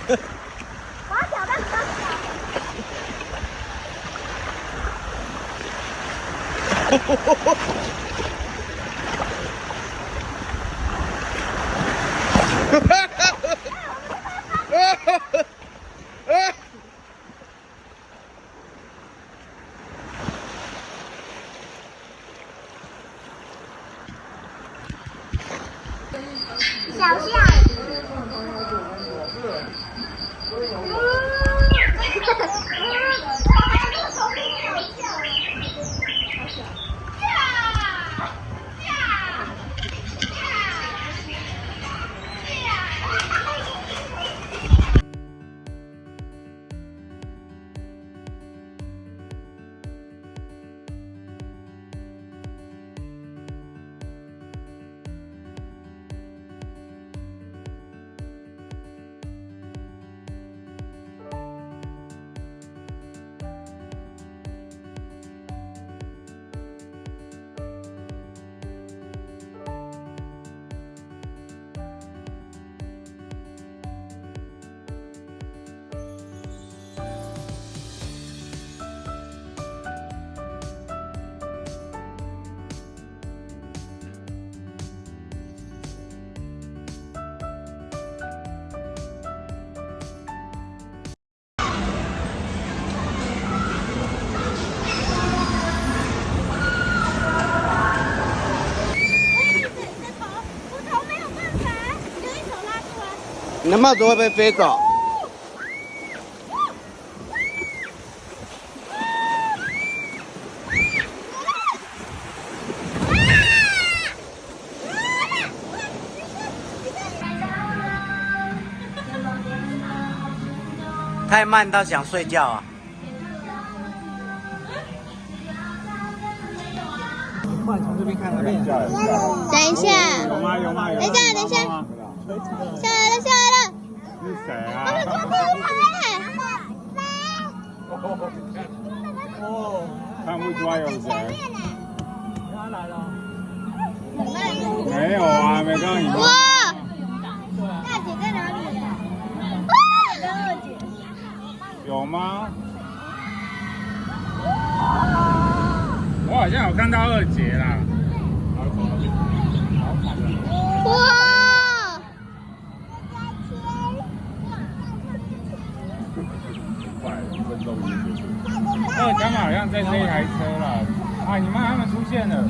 我要找到小小象。你的帽子会不会飞走？太慢到想睡觉啊！快从这边看那边。等一下，有吗？有吗？等一下，等一下，下来了，下来了。是谁啊？我们坐第一排哦，看不出来有谁。他来了。没有啊，没看到你。哇！大姐在哪里？大姐跟二姐。有吗？我好像有看到二姐啦。哇！二他们好像在这一台车了。啊，你们他们出现了。